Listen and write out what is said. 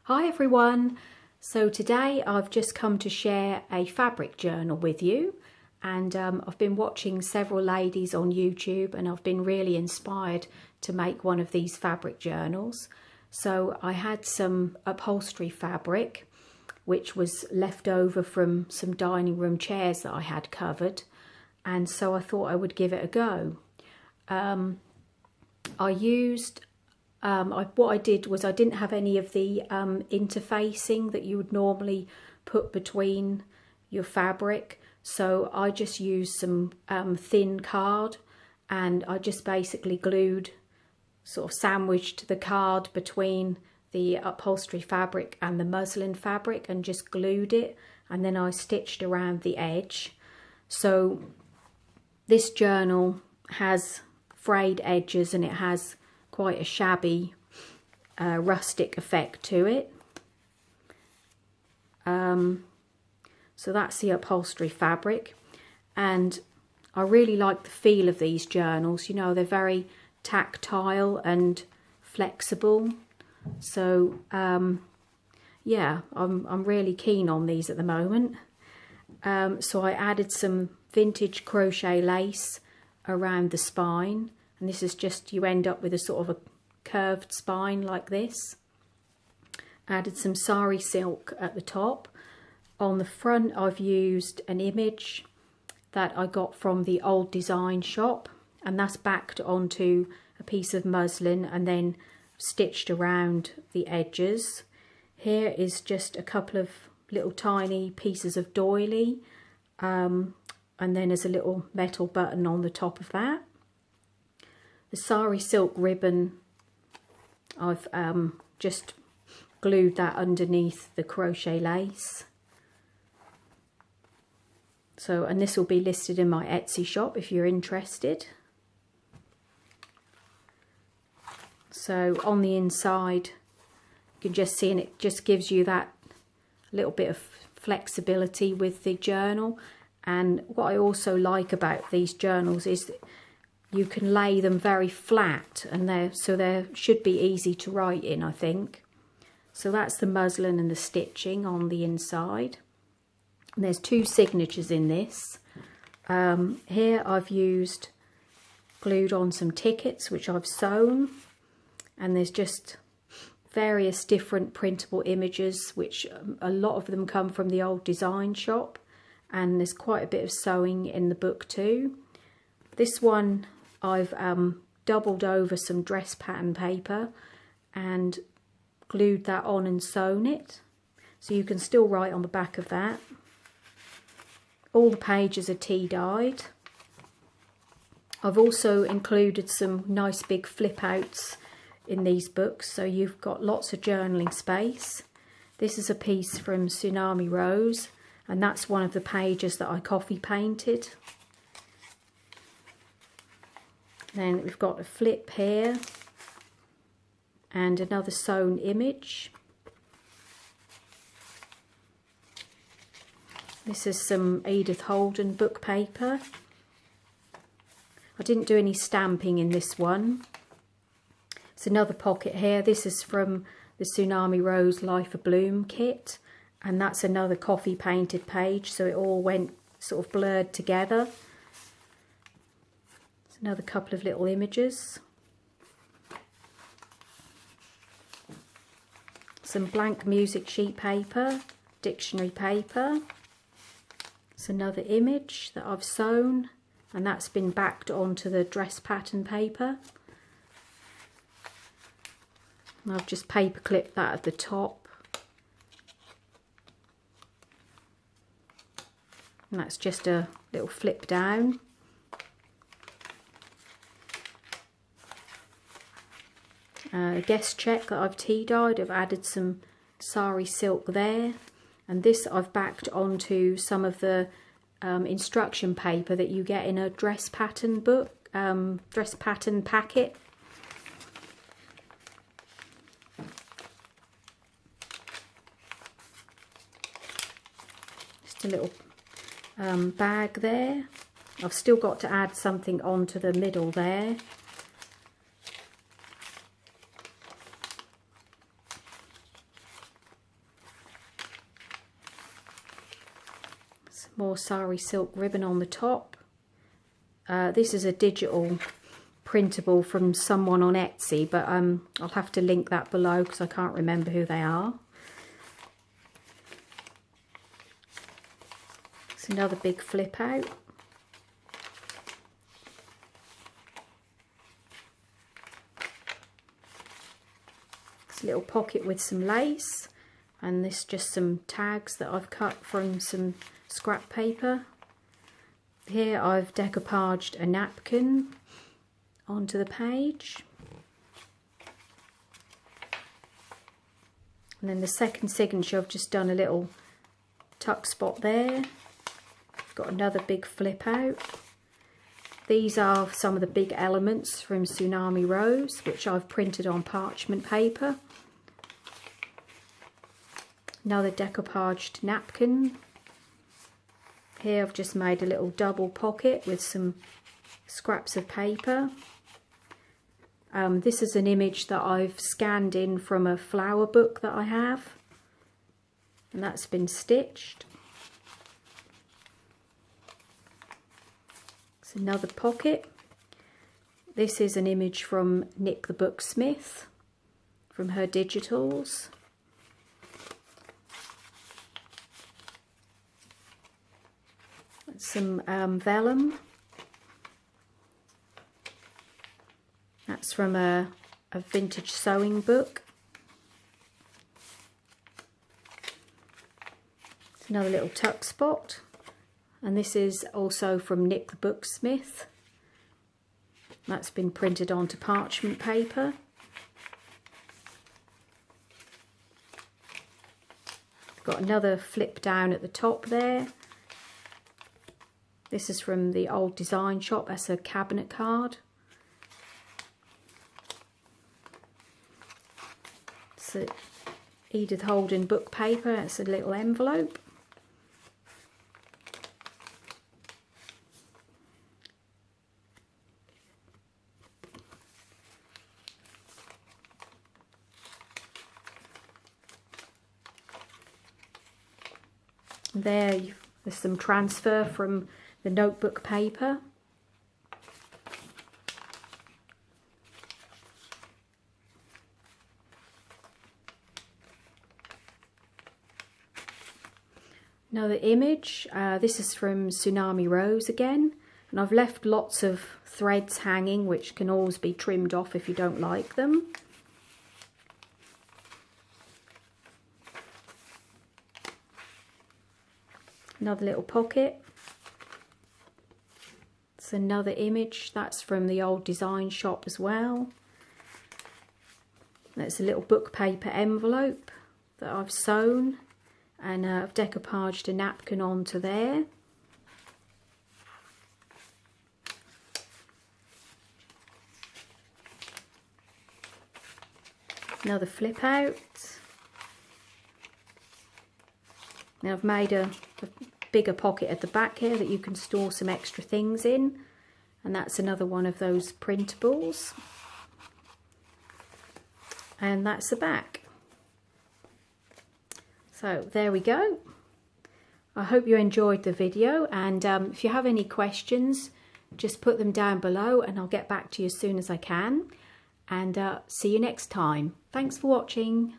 Hi everyone! So today I've just come to share a fabric journal with you, and I've been watching several ladies on YouTube and I've been really inspired to make one of these fabric journals. So I had some upholstery fabric which was left over from some dining room chairs that I had covered, and so I thought I would give it a go. What I did was I didn't have any of the interfacing that you would normally put between your fabric, so I just used some thin card, and I just basically sort of sandwiched the card between the upholstery fabric and the muslin fabric and just glued it, and then I stitched around the edge. So this journal has frayed edges and it has quite a shabby rustic effect to it. So that's the upholstery fabric, and I really like the feel of these journals. You know, they're very tactile and flexible, so yeah, I'm really keen on these at the moment. So I added some vintage crochet lace around the spine, and this is just, you end up with a sort of a curved spine like this. Added some sari silk at the top. On the front I've used an image that I got from the old design shop, and that's backed onto a piece of muslin and then stitched around the edges. Here is just a couple of little tiny pieces of doily, and then there's a little metal button on the top of that. The sari silk ribbon, I've just glued that underneath the crochet lace. So, and this will be listed in my Etsy shop if you're interested. So on the inside, you can just see, and it just gives you that little bit of flexibility with the journal. And what I also like about these journals is that you can lay them very flat, and they should be easy to write in, I think. So that's the muslin and the stitching on the inside. And there's two signatures in this. Here I've glued on some tickets which I've sewn, and there's just various different printable images, which a lot of them come from the old design shop, and there's quite a bit of sewing in the book too. This one I've doubled over some dress pattern paper and glued that on and sewn it, so you can still write on the back of that. All the pages are tea dyed. I've also included some nice big flip outs in these books, so you've got lots of journaling space. This is a piece from Tsunami Rose, and that's one of the pages that I coffee painted. Then we've got a flip here and another sewn image. This is some Edith Holden book paper. I didn't do any stamping in this one. It's another pocket here. This is from the Tsunami Rose Life of Bloom kit, and that's another coffee painted page, so it all went sort of blurred together. Another couple of little images. Some blank music sheet paper, dictionary paper. It's another image that I've sewn, and that's been backed onto the dress pattern paper. And I've just paper clipped that at the top. And that's just a little flip down. Guest check that I've tea dyed. I've added some sari silk there, and this I've backed onto some of the instruction paper that you get in a dress pattern book, dress pattern packet. Just a little bag there. I've still got to add something onto the middle there. more sari silk ribbon on the top. This is a digital printable from someone on Etsy, but I'll have to link that below because I can't remember who they are. It's another big flip out. It's a little pocket with some lace, and this just some tags that I've cut from some scrap paper. Here I've decoupaged a napkin onto the page. And then the second signature, I've just done a little tuck spot there. I've got another big flip out. These are some of the big elements from Tsunami Rose, which I've printed on parchment paper. Another decoupaged napkin. Here I've just made a little double pocket with some scraps of paper. This is an image that I've scanned in from a flower book that I have, and that's been stitched. It's another pocket. This is an image from Nick the Booksmith, from her digitals. Some vellum. That's from a vintage sewing book. It's another little tuck spot, and this is also from Nick the Booksmith. That's been printed onto parchment paper. Got another flip down at the top there. This is from the old design shop. That's a cabinet card. It's a Edith Holden book paper. It's a little envelope. There's some transfer from the notebook paper. Another image. This is from Tsunami Rose again, and I've left lots of threads hanging, which can always be trimmed off if you don't like them. Another little pocket. It's another image. That's from the old design shop as well. That's a little book paper envelope that I've sewn, and I've decoupaged a napkin onto there. Another flip out. Now I've made a bigger pocket at the back here that you can store some extra things in, and that's another one of those printables, and that's the back. So there we go. I hope you enjoyed the video, and if you have any questions, just put them down below and I'll get back to you as soon as I can, and see you next time. Thanks for watching.